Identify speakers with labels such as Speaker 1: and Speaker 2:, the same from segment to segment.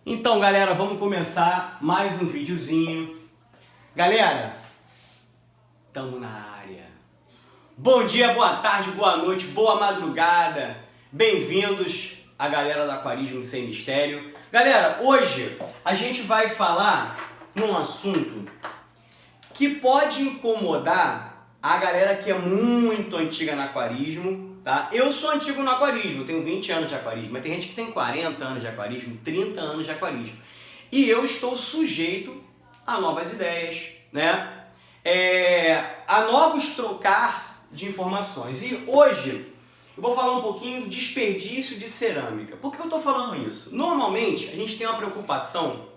Speaker 1: Então, galera, vamos começar mais um videozinho. Galera, estamos na área. Bom dia, boa tarde, boa noite, boa madrugada. Bem-vindos à galera do Aquarismo Sem Mistério. Galera, hoje a gente vai falar num assunto que pode incomodar a galera que é muito antiga no aquarismo, tá? Eu sou antigo no aquarismo, tenho 20 anos de aquarismo, mas tem gente que tem 40 anos de aquarismo, 30 anos de aquarismo. E eu estou sujeito a novas ideias, né? A novos trocar de informações. E hoje eu vou falar um pouquinho do desperdício de cerâmica. Por que eu estou falando isso? Normalmente a gente tem uma preocupação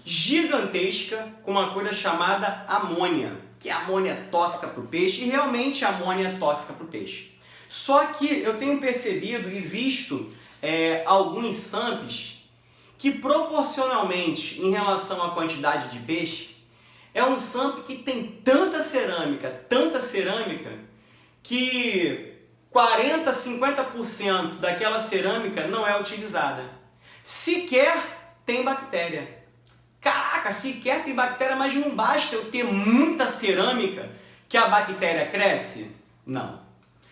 Speaker 1: gigantesca com uma coisa chamada amônia, que a amônia é tóxica para o peixe, e realmente a amônia é tóxica para o peixe. Só que eu tenho percebido e visto alguns SAMPs que proporcionalmente em relação à quantidade de peixe, é um SAMP que tem tanta cerâmica, que 40, 50% daquela cerâmica não é utilizada. Sequer tem bactéria. Caraca, sequer tem bactéria, mas não basta eu ter muita cerâmica que a bactéria cresce? Não.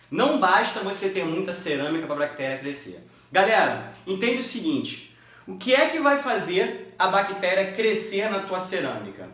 Speaker 1: Não basta você ter muita cerâmica para a bactéria crescer. Galera, entende o seguinte. O que é que vai fazer a bactéria crescer na tua cerâmica?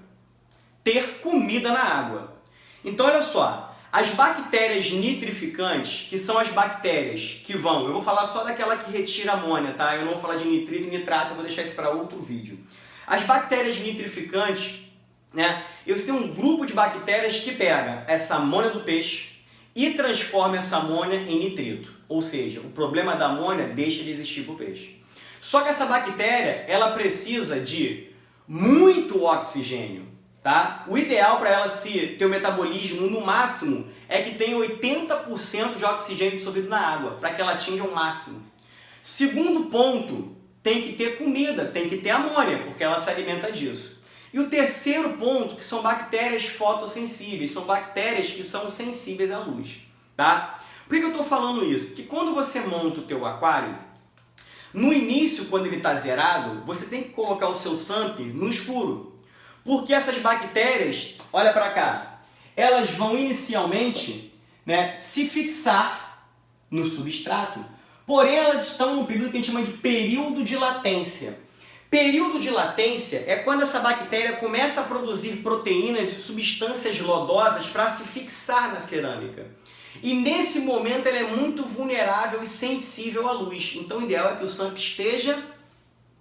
Speaker 1: Ter comida na água. Então, olha só. As bactérias nitrificantes, que são as bactérias que vão... Eu vou falar só daquela que retira amônia, tá? Eu não vou falar de nitrito e nitrato, eu vou deixar isso para outro vídeo. As bactérias nitrificantes, né? Eles têm um grupo de bactérias que pega essa amônia do peixe e transforma essa amônia em nitrito. Ou seja, o problema da amônia deixa de existir para o peixe. Só que essa bactéria, ela precisa de muito oxigênio, tá? O ideal para ela ter o metabolismo no máximo é que tenha 80% de oxigênio absorvido na água, para que ela atinja o máximo. Segundo ponto, tem que ter comida, tem que ter amônia, porque ela se alimenta disso. E o terceiro ponto, que são bactérias fotossensíveis, são bactérias que são sensíveis à luz, tá? Por que eu estou falando isso? Porque quando você monta o teu aquário, no início, quando ele está zerado, você tem que colocar o seu SAMP no escuro. Porque essas bactérias, olha para cá, elas vão inicialmente, né, se fixar no substrato. Porém, elas estão no período que a gente chama de período de latência. Período de latência é quando essa bactéria começa a produzir proteínas e substâncias lodosas para se fixar na cerâmica. E nesse momento ela é muito vulnerável e sensível à luz. Então o ideal é que o SAMP esteja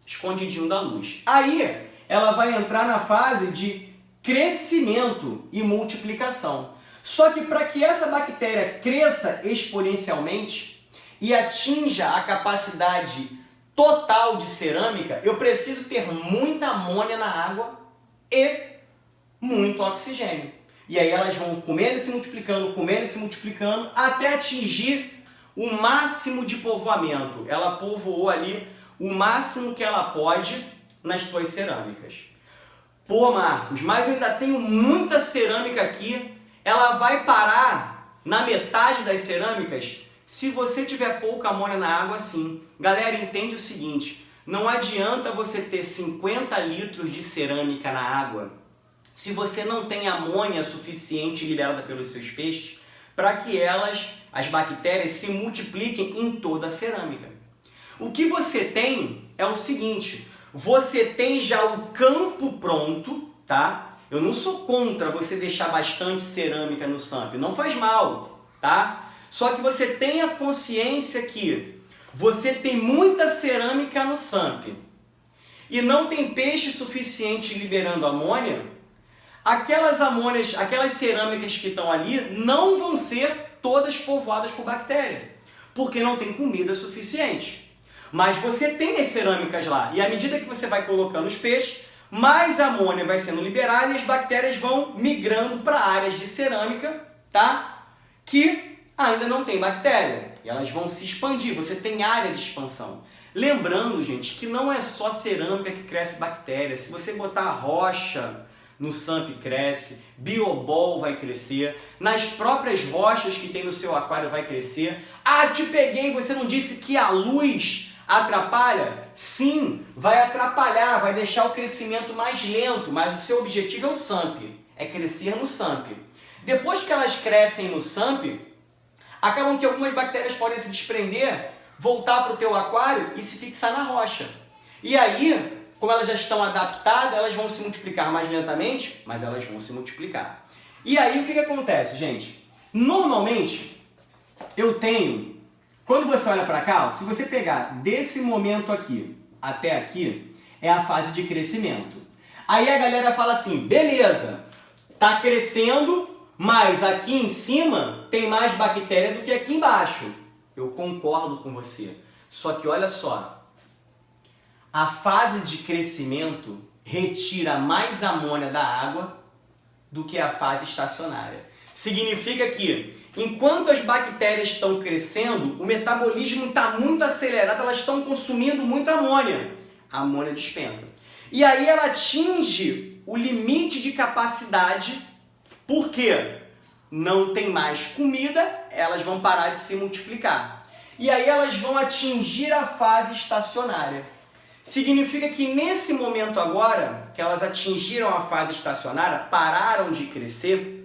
Speaker 1: escondidinho da luz. Aí ela vai entrar na fase de crescimento e multiplicação. Só que para que essa bactéria cresça exponencialmente e atinja a capacidade total de cerâmica, eu preciso ter muita amônia na água e muito oxigênio. E aí elas vão comendo e se multiplicando, até atingir o máximo de povoamento. Ela povoou ali o máximo que ela pode nas tuas cerâmicas. Pô, Marcos, mas eu ainda tenho muita cerâmica aqui, ela vai parar na metade das cerâmicas? Se você tiver pouca amônia na água, sim. Galera, entende o seguinte, não adianta você ter 50 litros de cerâmica na água se você não tem amônia suficiente liberada pelos seus peixes para que as bactérias, se multipliquem em toda a cerâmica. O que você tem é o seguinte, você tem já o campo pronto, tá? Eu não sou contra você deixar bastante cerâmica no SAMP, não faz mal, tá? Só que você tenha consciência que você tem muita cerâmica no SAMP e não tem peixe suficiente liberando amônia, aquelas cerâmicas que estão ali não vão ser todas povoadas por bactéria, porque não tem comida suficiente. Mas você tem as cerâmicas lá, e à medida que você vai colocando os peixes, mais amônia vai sendo liberada e as bactérias vão migrando para áreas de cerâmica, tá? Que ainda não tem bactéria, e elas vão se expandir, você tem área de expansão. Lembrando, gente, que não é só cerâmica que cresce bactéria, se você botar rocha no SAMP cresce, biobol vai crescer, nas próprias rochas que tem no seu aquário vai crescer. Ah, te peguei, você não disse que a luz Atrapalha? Sim, vai atrapalhar, vai deixar o crescimento mais lento, mas o seu objetivo é o SAMP, é crescer no SAMP. Depois que elas crescem no SAMP, acabam que algumas bactérias podem se desprender, voltar para o teu aquário e se fixar na rocha. E aí, como elas já estão adaptadas, elas vão se multiplicar mais lentamente, mas elas vão se multiplicar. E aí, o que acontece, gente? Normalmente, eu tenho... Quando você olha para cá, ó, se você pegar desse momento aqui até aqui, é a fase de crescimento. Aí a galera fala assim, beleza, tá crescendo, mas aqui em cima tem mais bactéria do que aqui embaixo. Eu concordo com você. Só que olha só, a fase de crescimento retira mais amônia da água do que a fase estacionária. Significa que, enquanto as bactérias estão crescendo, o metabolismo está muito acelerado, elas estão consumindo muita amônia. A amônia despenca. E aí ela atinge o limite de capacidade, porque não tem mais comida, elas vão parar de se multiplicar. E aí elas vão atingir a fase estacionária. Significa que nesse momento agora, que elas atingiram a fase estacionária, pararam de crescer,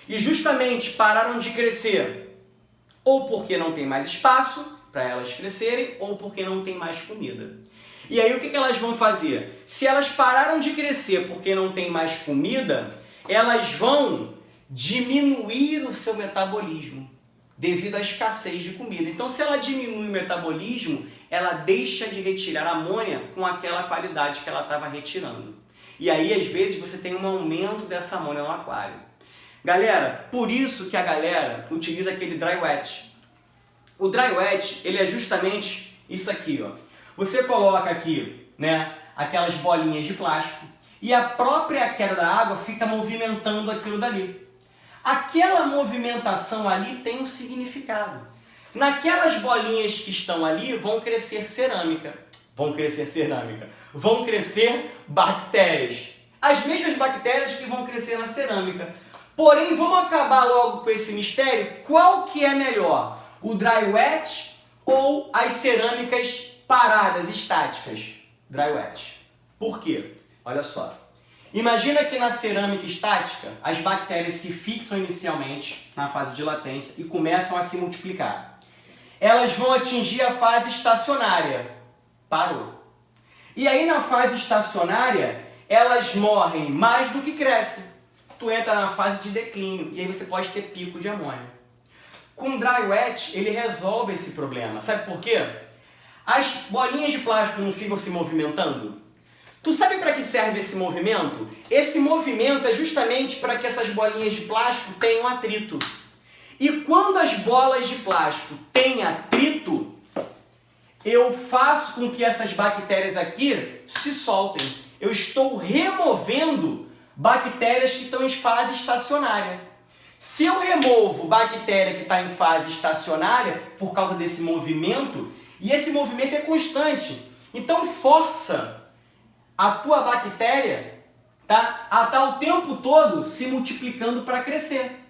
Speaker 1: e justamente pararam de crescer ou porque não tem mais espaço para elas crescerem, ou porque não tem mais comida. E aí o que elas vão fazer? Se elas pararam de crescer porque não tem mais comida, elas vão diminuir o seu metabolismo devido à escassez de comida. Então, se ela diminui o metabolismo, ela deixa de retirar amônia com aquela qualidade que ela estava retirando. E aí, às vezes, você tem um aumento dessa amônia no aquário. Galera, por isso que a galera utiliza aquele dry wet. O dry wet, ele é justamente isso aqui, ó. Você coloca aqui, né, aquelas bolinhas de plástico e a própria queda da água fica movimentando aquilo dali. Aquela movimentação ali tem um significado. Naquelas bolinhas que estão ali vão crescer cerâmica. Vão crescer bactérias. As mesmas bactérias que vão crescer na cerâmica. Porém, vamos acabar logo com esse mistério. Qual que é melhor? O dry wet ou as cerâmicas paradas, estáticas? Dry wet. Por quê? Olha só. Imagina que na cerâmica estática, as bactérias se fixam inicialmente na fase de latência e começam a se multiplicar. Elas vão atingir a fase estacionária. Parou. E aí na fase estacionária, elas morrem mais do que crescem. Tu entra na fase de declínio e aí você pode ter pico de amônia. Com dry wet, ele resolve esse problema. Sabe por quê? As bolinhas de plástico não ficam se movimentando? Tu sabe para que serve esse movimento? Esse movimento é justamente para que essas bolinhas de plástico tenham atrito. E quando as bolas de plástico têm atrito, eu faço com que essas bactérias aqui se soltem. Eu estou removendo bactérias que estão em fase estacionária. Se eu removo bactéria que está em fase estacionária por causa desse movimento, e esse movimento é constante, então força a tua bactéria, tá, a estar o tempo todo se multiplicando para crescer,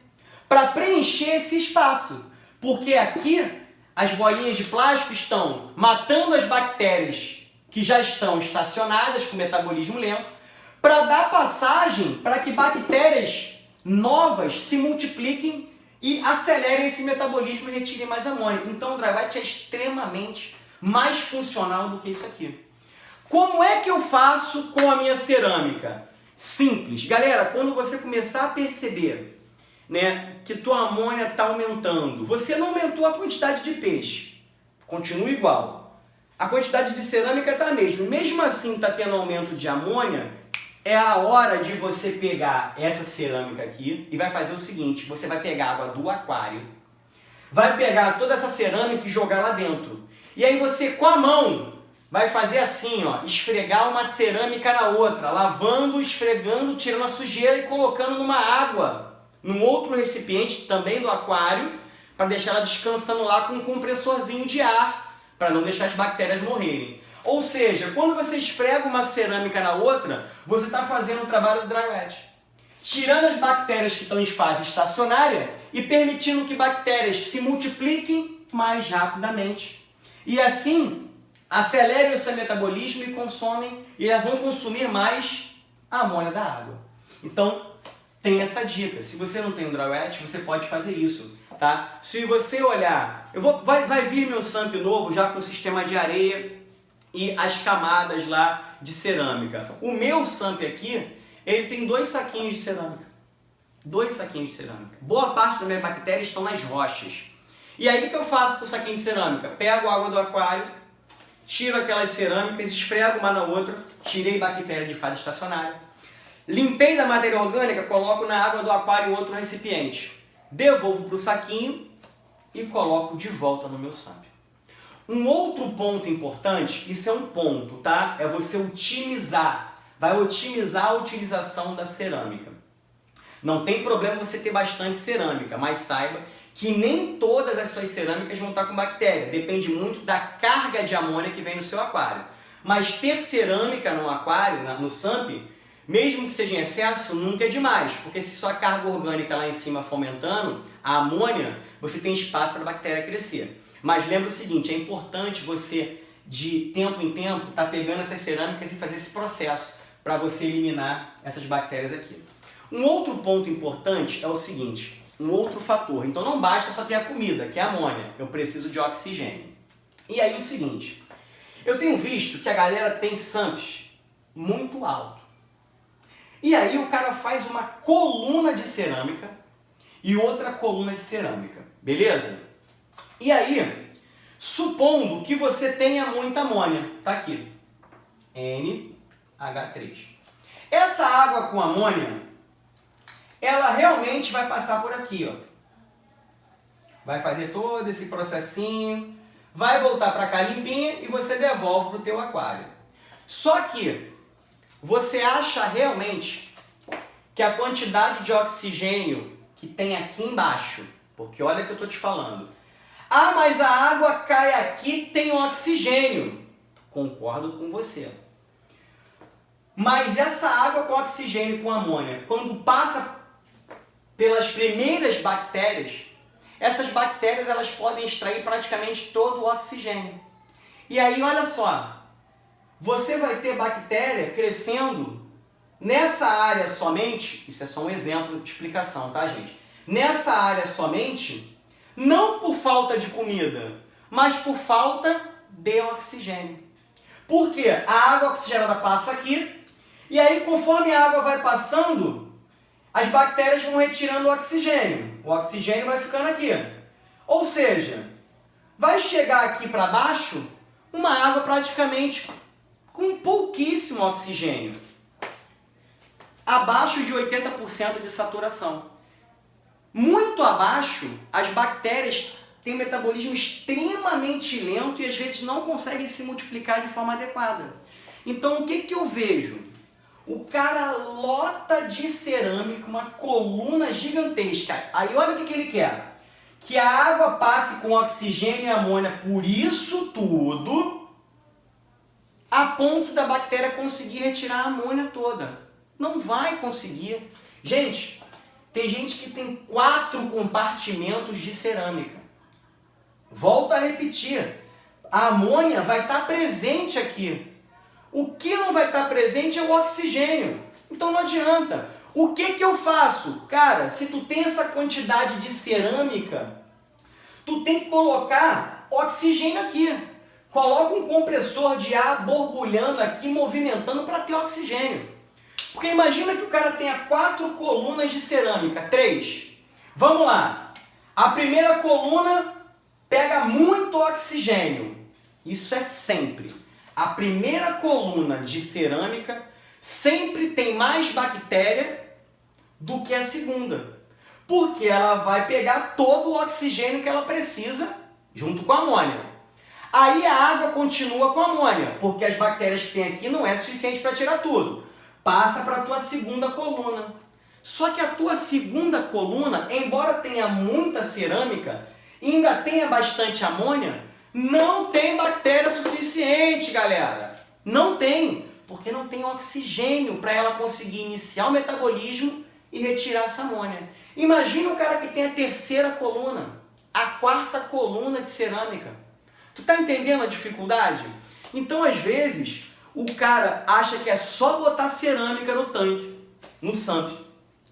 Speaker 1: para preencher esse espaço. Porque aqui as bolinhas de plástico estão matando as bactérias que já estão estacionadas com metabolismo lento, para dar passagem para que bactérias novas se multipliquem e acelerem esse metabolismo e retirem mais amônia. Então o dry wet é extremamente mais funcional do que isso aqui. Como é que eu faço com a minha cerâmica? Simples. Galera, quando você começar a perceber, né, que tua amônia está aumentando, você não aumentou a quantidade de peixe, continua igual. A quantidade de cerâmica está a mesma. Mesmo assim está tendo aumento de amônia, é a hora de você pegar essa cerâmica aqui e vai fazer o seguinte, você vai pegar a água do aquário, vai pegar toda essa cerâmica e jogar lá dentro. E aí você, com a mão, vai fazer assim, ó, esfregar uma cerâmica na outra, lavando, esfregando, tirando a sujeira e colocando numa água, num outro recipiente também do aquário, para deixar ela descansando lá com um compressorzinho de ar, para não deixar as bactérias morrerem. Ou seja, quando você esfrega uma cerâmica na outra, você está fazendo o trabalho do dry wet, tirando as bactérias que estão em fase estacionária e permitindo que bactérias se multipliquem mais rapidamente. E assim, acelerem o seu metabolismo e elas vão consumir mais a amônia da água. Então, tem essa dica. Se você não tem um dry wet, você pode fazer isso, tá? Se você olhar, vai vir meu SAMP novo já com o sistema de areia e as camadas lá de cerâmica. O meu SAMP aqui, ele tem 2 saquinhos de cerâmica. 2 saquinhos de cerâmica. Boa parte das minhas bactérias estão nas rochas. E aí o que eu faço com o saquinho de cerâmica? Pego a água do aquário, tiro aquelas cerâmicas, esfrego uma na outra, tirei bactéria de fase estacionária, limpei da matéria orgânica, coloco na água do aquário outro recipiente, devolvo para o saquinho e coloco de volta no meu SAMP. Um outro ponto importante, isso é um ponto, tá? É você otimizar, vai otimizar a utilização da cerâmica. Não tem problema você ter bastante cerâmica, mas saiba que nem todas as suas cerâmicas vão estar com bactéria. Depende muito da carga de amônia que vem no seu aquário. Mas ter cerâmica no aquário, no SAMP, mesmo que seja em excesso, nunca é demais. Porque se sua carga orgânica lá em cima for aumentando, a amônia, você tem espaço para a bactéria crescer. Mas lembra o seguinte, é importante você, de tempo em tempo, estar pegando essas cerâmicas e fazer esse processo para você eliminar essas bactérias aqui. Um outro ponto importante é o seguinte, um outro fator. Então não basta só ter a comida, que é a amônia. Eu preciso de oxigênio. E aí o seguinte, eu tenho visto que a galera tem SAMPs muito alto. E aí o cara faz uma coluna de cerâmica e outra coluna de cerâmica, beleza? E aí, supondo que você tenha muita amônia, tá aqui, NH3. Essa água com amônia, ela realmente vai passar por aqui, ó. Vai fazer todo esse processinho, vai voltar para cá limpinha e você devolve para o teu aquário. Só que você acha realmente que a quantidade de oxigênio que tem aqui embaixo, porque olha que eu estou te falando, ah, mas a água cai aqui, tem oxigênio. Concordo com você. Mas essa água com oxigênio e com amônia, quando passa pelas primeiras bactérias, essas bactérias elas podem extrair praticamente todo o oxigênio. E aí, olha só, você vai ter bactéria crescendo nessa área somente, isso é só um exemplo de explicação, tá, gente? Nessa área somente, não por falta de comida, mas por falta de oxigênio. Por quê? A água oxigenada passa aqui, e aí conforme a água vai passando, as bactérias vão retirando o oxigênio. O oxigênio vai ficando aqui. Ou seja, vai chegar aqui para baixo uma água praticamente com pouquíssimo oxigênio. Abaixo de 80% de saturação. Muito abaixo, as bactérias têm um metabolismo extremamente lento e às vezes não conseguem se multiplicar de forma adequada. Então o que eu vejo? O cara lota de cerâmica, uma coluna gigantesca. Aí olha o que ele quer. Que a água passe com oxigênio e amônia por isso tudo, a ponto da bactéria conseguir retirar a amônia toda. Não vai conseguir. Gente, tem gente que tem 4 compartimentos de cerâmica. Volto a repetir. A amônia vai estar presente aqui. O que não vai estar presente é o oxigênio. Então não adianta. O que eu faço? Cara, se tu tem essa quantidade de cerâmica, tu tem que colocar oxigênio aqui. Coloca um compressor de ar borbulhando aqui, movimentando para ter oxigênio. Porque imagina que o cara tenha 4 colunas de cerâmica, 3. Vamos lá. A primeira coluna pega muito oxigênio. Isso é sempre. A primeira coluna de cerâmica sempre tem mais bactéria do que a segunda. Porque ela vai pegar todo o oxigênio que ela precisa junto com a amônia. Aí a água continua com a amônia, porque as bactérias que tem aqui não é suficiente para tirar tudo. Passa para a tua segunda coluna. Só que a tua segunda coluna, embora tenha muita cerâmica e ainda tenha bastante amônia, não tem bactéria suficiente, galera. Não tem, porque não tem oxigênio para ela conseguir iniciar o metabolismo e retirar essa amônia. Imagina o cara que tem a terceira coluna, a quarta coluna de cerâmica. Tu tá entendendo a dificuldade? Então, às vezes, o cara acha que é só botar cerâmica no tanque, no SAMP.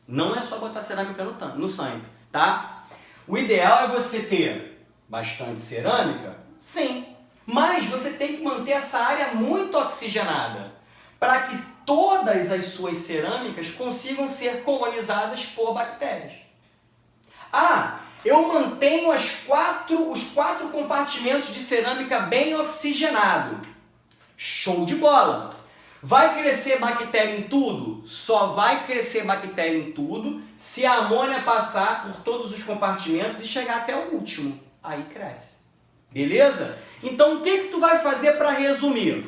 Speaker 1: Não é só botar cerâmica no SAMP, tá? O ideal é você ter bastante cerâmica, sim, mas você tem que manter essa área muito oxigenada para que todas as suas cerâmicas consigam ser colonizadas por bactérias. Ah, eu mantenho os quatro compartimentos de cerâmica bem oxigenado. Show de bola! Vai crescer bactéria em tudo? Só vai crescer bactéria em tudo se a amônia passar por todos os compartimentos e chegar até o último. Aí cresce. Beleza? Então o que tu vai fazer para resumir?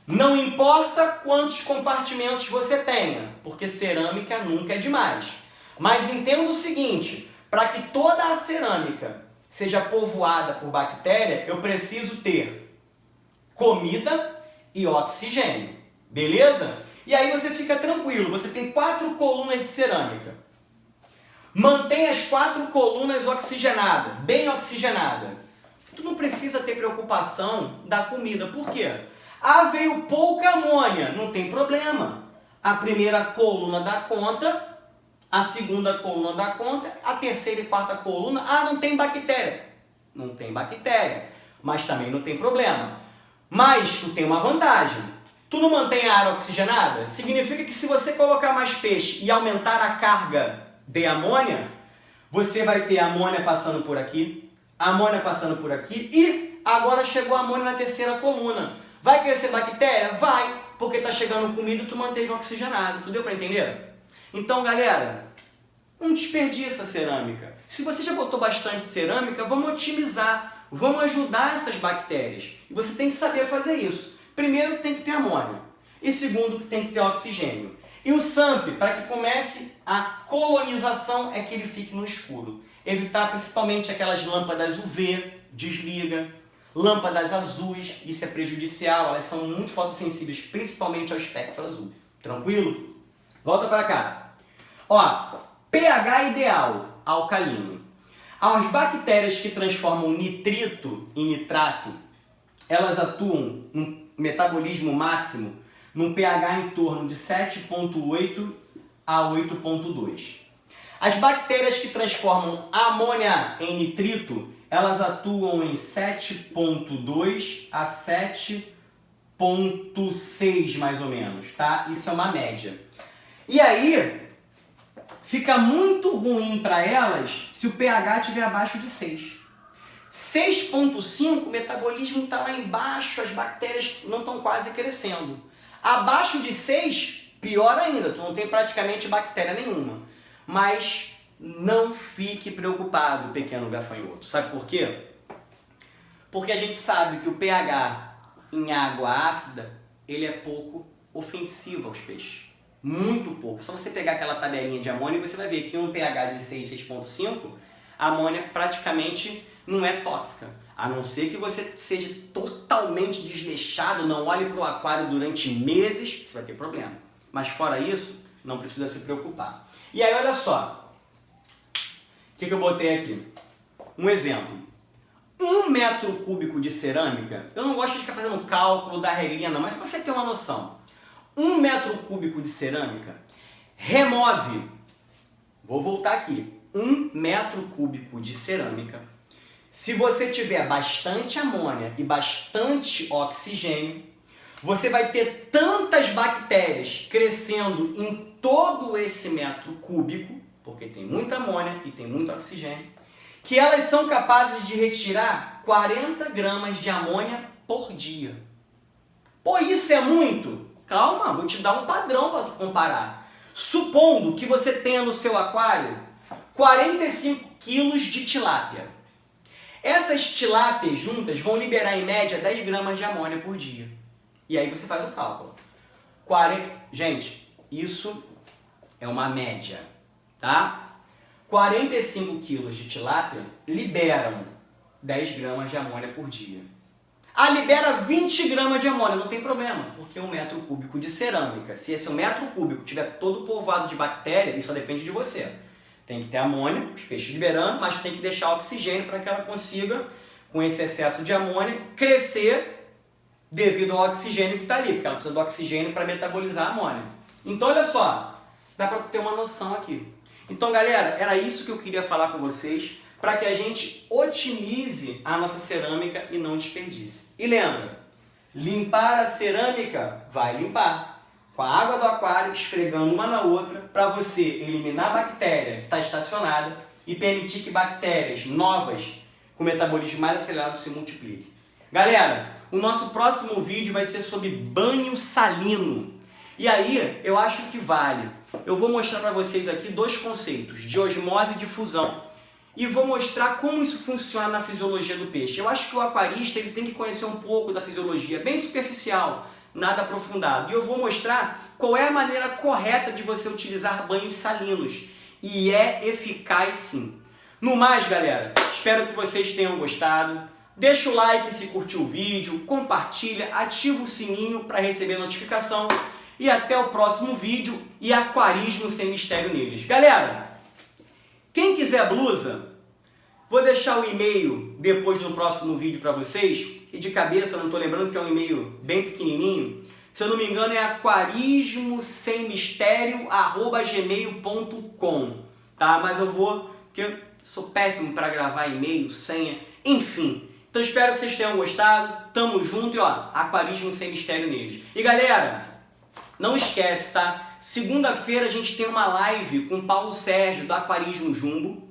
Speaker 1: Não importa quantos compartimentos você tenha, porque cerâmica nunca é demais. Mas entenda o seguinte, para que toda a cerâmica seja povoada por bactéria, eu preciso ter comida e oxigênio, beleza? E aí você fica tranquilo, você tem 4 colunas de cerâmica. Mantém as 4 colunas oxigenadas, bem oxigenadas. Tu não precisa ter preocupação da comida, por quê? Ah, veio pouca amônia, não tem problema. A primeira coluna dá conta, a segunda coluna dá conta, a terceira e quarta coluna, não tem bactéria. Não tem bactéria, mas também não tem problema. Mas tu tem uma vantagem. Tu não mantém a área oxigenada? Significa que se você colocar mais peixe e aumentar a carga de amônia, você vai ter amônia passando por aqui, amônia passando por aqui e agora chegou a amônia na terceira coluna. Vai crescer bactéria? Vai, porque está chegando comida e tu manteve oxigenado. Tu deu para entender? Então, galera, não desperdiça a cerâmica. Se você já botou bastante cerâmica, vamos otimizar, vamos ajudar essas bactérias. E você tem que saber fazer isso. Primeiro, tem que ter amônia. E segundo, tem que ter oxigênio. E o SAMP, para que comece a colonização, é que ele fique no escuro. Evitar principalmente aquelas lâmpadas UV, desliga. Lâmpadas azuis, isso é prejudicial, elas são muito fotossensíveis, principalmente ao espectro azul. Tranquilo? Volta para cá. Ó, pH ideal, alcalino. As bactérias que transformam nitrito em nitrato, elas atuam no metabolismo máximo num pH em torno de 7,8 a 8,2. As bactérias que transformam amônia em nitrito, elas atuam em 7,2 a 7,6 mais ou menos, tá? Isso é uma média. E aí, fica muito ruim para elas se o pH estiver abaixo de 6. 6,5, o metabolismo está lá embaixo, as bactérias não estão quase crescendo. Abaixo de 6, pior ainda, tu não tem praticamente bactéria nenhuma. Mas não fique preocupado, pequeno gafanhoto. Sabe por quê? Porque a gente sabe que o pH em água ácida, ele é pouco ofensivo aos peixes. Muito pouco. Só você pegar aquela tabelinha de amônia, você vai ver que um pH de 6, 6,5, a amônia praticamente não é tóxica. A não ser que você seja totalmente desleixado, não olhe para o aquário durante meses, você vai ter problema. Mas fora isso, não precisa se preocupar. E aí, olha só. O que eu botei aqui? Um exemplo. 1 metro cúbico de cerâmica, eu não gosto de ficar fazendo cálculo da regrinha não, mas você tem uma noção. 1 metro cúbico de cerâmica remove, vou voltar aqui, 1 metro cúbico de cerâmica. Se você tiver bastante amônia e bastante oxigênio, você vai ter tantas bactérias crescendo em todo esse metro cúbico, porque tem muita amônia e tem muito oxigênio, que elas são capazes de retirar 40 gramas de amônia por dia. Pô, isso é muito? Calma, vou te dar um padrão para tu comparar. Supondo que você tenha no seu aquário 45 quilos de tilápia. Essas tilápias juntas vão liberar em média 10 gramas de amônia por dia. E aí você faz o cálculo. Gente, isso é uma média, tá? 45 quilos de tilápia liberam 10 gramas de amônia por dia. Libera 20 gramas de amônia, não tem problema, porque 1 metro cúbico de cerâmica, se esse 1 metro cúbico tiver todo povoado de bactéria, isso só depende de você. Tem que ter amônia, os peixes liberando, mas tem que deixar oxigênio para que ela consiga, com esse excesso de amônia, crescer devido ao oxigênio que está ali, porque ela precisa do oxigênio para metabolizar a amônia. Então, olha só, dá para ter uma noção aqui. Então, galera, era isso que eu queria falar com vocês, para que a gente otimize a nossa cerâmica e não desperdice. E lembra, limpar a cerâmica, vai limpar com a água do aquário, esfregando uma na outra, para você eliminar a bactéria que está estacionada e permitir que bactérias novas com metabolismo mais acelerado se multipliquem. Galera, o nosso próximo vídeo vai ser sobre banho salino. E aí, eu acho que vale. Eu vou mostrar para vocês aqui dois conceitos, de osmose e difusão. E vou mostrar como isso funciona na fisiologia do peixe. Eu acho que o aquarista ele tem que conhecer um pouco da fisiologia, bem superficial, nada aprofundado. E eu vou mostrar qual é a maneira correta de você utilizar banhos salinos. E é eficaz sim. No mais, galera, espero que vocês tenham gostado. Deixa o like se curtiu o vídeo, compartilha, ativa o sininho para receber notificação. E até o próximo vídeo e aquarismo sem mistério neles. Galera, quem quiser blusa, vou deixar o e-mail depois no próximo vídeo para vocês, que de cabeça eu não estou lembrando que é um e-mail bem pequenininho. Se eu não me engano é aquarismosemmistério@gmail.com, tá? Mas eu vou, porque eu sou péssimo para gravar e-mail, senha, enfim. Então espero que vocês tenham gostado, tamo junto e ó, aquarismo sem mistério neles. E galera, não esquece, tá? Segunda-feira a gente tem uma live com o Paulo Sérgio, do Aquarismo Jumbo.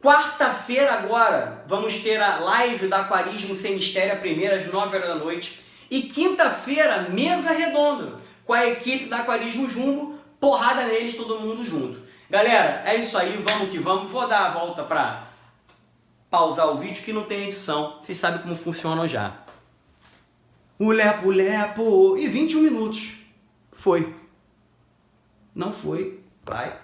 Speaker 1: Quarta-feira agora vamos ter a live do Aquarismo Sem Mistério, a primeira às 9 horas da noite. E quinta-feira, mesa redonda, com a equipe do Aquarismo Jumbo, porrada neles, todo mundo junto. Galera, é isso aí, vamos que vamos. Vou dar a volta para pausar o vídeo que não tem edição. Vocês sabem como funciona já. O lepo, lepo. E 21 minutos. Foi. Não foi. Vai.